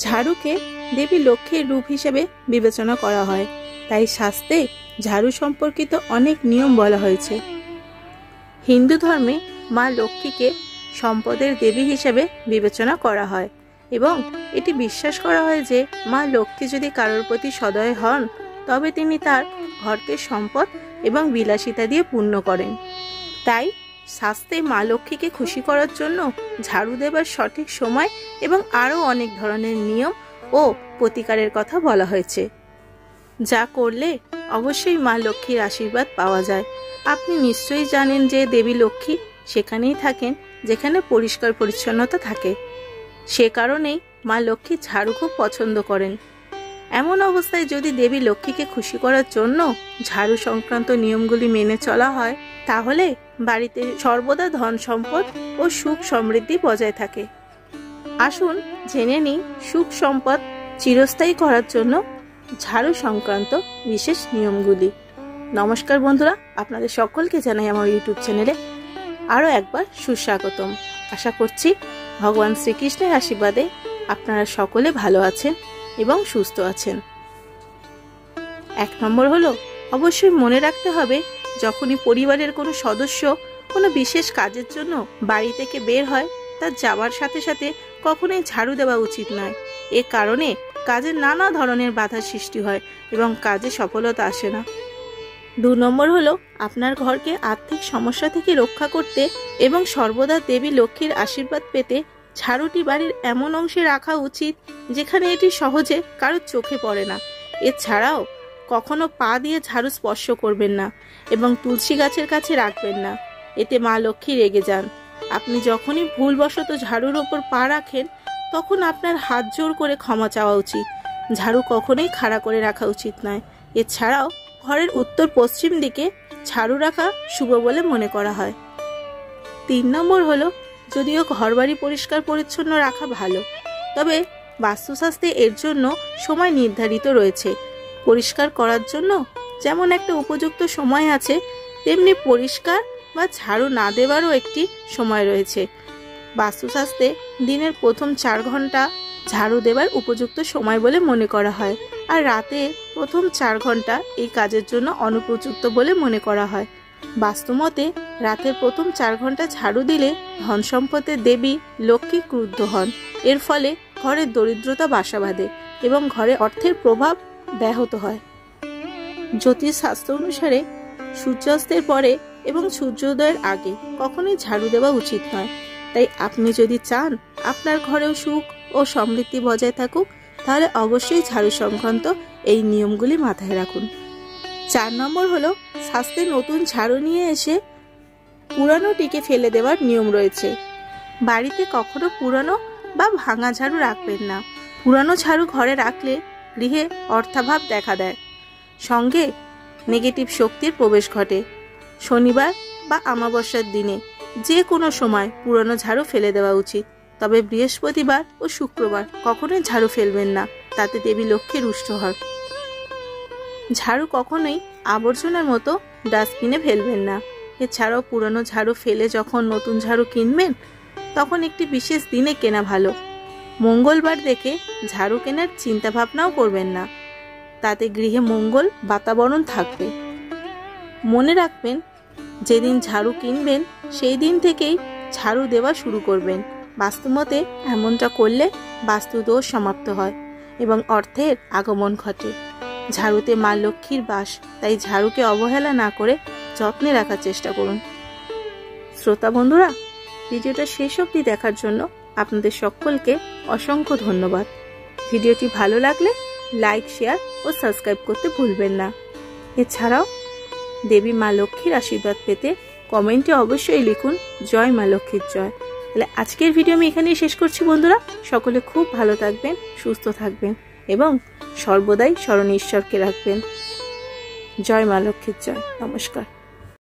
ঝাড়ুকে দেবী লক্ষ্মীর রূপ হিসেবে বিবেচনা করা হয়, তাই শাস্ত্রে ঝাড়ু সম্পর্কিত অনেক নিয়ম বলা হয়েছে। হিন্দু ধর্মে মা লক্ষ্মীকে সম্পদের দেবী হিসেবে বিবেচনা করা হয় এবং এটি বিশ্বাস করা হয় যে মা লক্ষ্মী যদি কারোর প্রতি সদয় হন তবে তিনি তার ঘরকে সম্পদ এবং বিলাসিতা দিয়ে পূর্ণ করেন। তাই শাস্ত্রে মা লক্ষ্মীকে খুশি করার জন্য ঝাড়ু দেবার সঠিক সময় এবং আরও অনেক ধরনের নিয়ম ও প্রতিকারের কথা বলা হয়েছে, যা করলে অবশ্যই মা লক্ষ্মীর আশীর্বাদ পাওয়া যায়। আপনি নিশ্চয়ই জানেন যে দেবী লক্ষ্মী সেখানেই থাকেন যেখানে পরিষ্কার পরিচ্ছন্নতা থাকে। সে কারণেই মা লক্ষ্মী ঝাড়ু খুব পছন্দ করেন। এমন অবস্থায় যদি দেবী লক্ষ্মীকে খুশি করার জন্য ঝাড়ু সংক্রান্ত নিয়মগুলি মেনে চলা হয় তাহলে বাড়িতে সর্বদা ধন সম্পদ ও সুখ সমৃদ্ধি বজায় থাকে। আসুন জেনে নিই সুখ সম্পদ চিরস্থায়ী করার জন্য ঝাড়ু সংক্রান্ত বিশেষ নিয়মগুলি। নমস্কার বন্ধুরা, আপনাদের সকলকে জানাই আমার ইউটিউব চ্যানেলে আরও একবার সুস্বাগতম। আশা করছি ভগবান শ্রীকৃষ্ণের আশীর্বাদে আপনারা সকলে ভালো আছেন এবং সুস্থ আছেন। 1 নম্বর হলো, অবশ্যই মনে রাখতে হবে যখনই পরিবারের কোনো সদস্য কোনো বিশেষ কাজের জন্য বাড়ি থেকে বের হয় তার যাওয়ার সাথে সাথে কখনোই ঝাড়ু দেওয়া উচিত নয়। এ কারণে কাজের নানা ধরনের বাধার সৃষ্টি হয় এবং কাজে সফলতা আসে না। 2 নম্বর হলো, আপনার ঘরকে আর্থিক সমস্যা থেকে রক্ষা করতে এবং সর্বদা দেবী লক্ষ্মীর আশীর্বাদ পেতে ঝাড়ুটি বাড়ির এমন অংশে রাখা উচিত যেখানে এটি সহজে কারোর চোখে পড়ে না। এছাড়াও কখনো পা দিয়ে ঝাড়ু স্পর্শ করবেন না এবং তুলসী গাছের কাছে রাখবেন না, এতে মা লক্ষ্মী রেগে যান। আপনি যখনই ভুলবশত ঝাড়ুর ওপর পা রাখেন তখন আপনার হাত জোর করে ক্ষমা চাওয়া উচিত। ঝাড়ু কখনোই খাড়া করে রাখা উচিত নয়। এছাড়াও ঘরের উত্তর পশ্চিম দিকে ঝাড়ু রাখা শুভ বলে মনে করা হয়। 3 নম্বর হলো, যদিও ঘরবাড়ি পরিষ্কার পরিচ্ছন্ন রাখা ভালো, তবে বাস্তুশাস্ত্রে এর জন্য সময় নির্ধারিত রয়েছে। পরিষ্কার করার জন্য যেমন একটা উপযুক্ত সময় আছে, তেমনি পরিষ্কার বা ঝাড়ু না দেওয়ারও একটি সময় রয়েছে। বাস্তুশাস্ত্রে দিনের প্রথম 4 ঘন্টা ঝাড়ু দেবার উপযুক্ত সময় বলে মনে করা হয়, আর রাতে প্রথম 4 ঘন্টা এই কাজের জন্য অনুপযুক্ত বলে মনে করা হয়। বাস্তুমতে রাতের প্রথম 4 ঘন্টা ঝাড়ু দিলে ধন সম্পদের দেবী লক্ষ্মী ক্রুদ্ধ হন। এর ফলে ঘরে দরিদ্রতা বাসা বাঁধে এবং ঘরে অর্থের প্রভাব ব্যাহত হয়। জ্যোতিষশাস্ত্র অনুসারে সূর্যাস্তের পরে এবং সূর্যোদয়ের আগে কখনোই ঝাড়ু দেওয়া উচিত নয়। তাই আপনি যদি চান আপনার ঘরেও সুখ ও সমৃদ্ধি বজায় থাকুক তাহলে অবশ্যই ঝাড়ু সংক্রান্ত এই নিয়মগুলি মাথায় রাখুন। 4 নম্বর হলো, শাস্ত্রে নতুন ঝাড়ু নিয়ে এসে পুরানোটিকে ফেলে দেওয়ার নিয়ম রয়েছে। বাড়িতে কখনো পুরানো বা ভাঙা ঝাড়ু রাখবেন না। পুরানো ঝাড়ু ঘরে রাখলে গৃহে অর্থাভাব দেখা দেয়, সঙ্গে নেগেটিভ শক্তির প্রবেশ ঘটে। শনিবার বা অমাবস্যার দিনে যে কোনো সময় পুরানো ঝাড়ু ফেলে দেওয়া উচিত, তবে বৃহস্পতিবার ও শুক্রবার কখনোই ঝাড়ু ফেলবেন না, তাতে দেবী লক্ষ্মী রুষ্ট হন। ঝাড়ু কখনোই আবর্জনার মতো ডাস্টবিনে ফেলবেন না। এছাড়াও পুরানো ঝাড়ু ফেলে যখন নতুন ঝাড়ু কিনবেন তখন একটি বিশেষ দিনে কেনা ভালো। মঙ্গলবার দেখে ঝাড়ু কেনার চিন্তা ভাবনাও করবেন না, তাতে গৃহে মঙ্গল বাতাবরণ থাকবে। মনে রাখবেন, যেদিন ঝাড়ু কিনবেন সেই দিন থেকেই ঝাড়ু দেওয়া শুরু করবেন। বাস্তুমতে এমনটা করলে বাস্তুদোষ সমাপ্ত হয় এবং অর্থের আগমন ঘটে। ঝাড়ুতে মা লক্ষ্মীর বাস, তাই ঝাড়ুকে অবহেলা না করে যত্নে রাখার চেষ্টা করুন। শ্রোতা বন্ধুরা, ভিডিওটা শেষ অবধি দেখার জন্য আপনাদের সকলকে অসংখ্য ধন্যবাদ। ভিডিওটি ভালো লাগলে লাইক, শেয়ার ও সাবস্ক্রাইব করতে ভুলবেন না। এছাড়াও দেবী মা লক্ষ্মীর আশীর্বাদ পেতে কমেন্টে অবশ্যই লিখুন জয় মা লক্ষ্মীর জয়। তাহলে আজকের ভিডিও আমি এখানেই শেষ করছি বন্ধুরা। সকলে খুব ভালো থাকবেন, সুস্থ থাকবেন এবং সর্বদাই স্মরণে ঈশ্বরকে রাখবেন। জয় মা লক্ষ্মীর জয়। নমস্কার।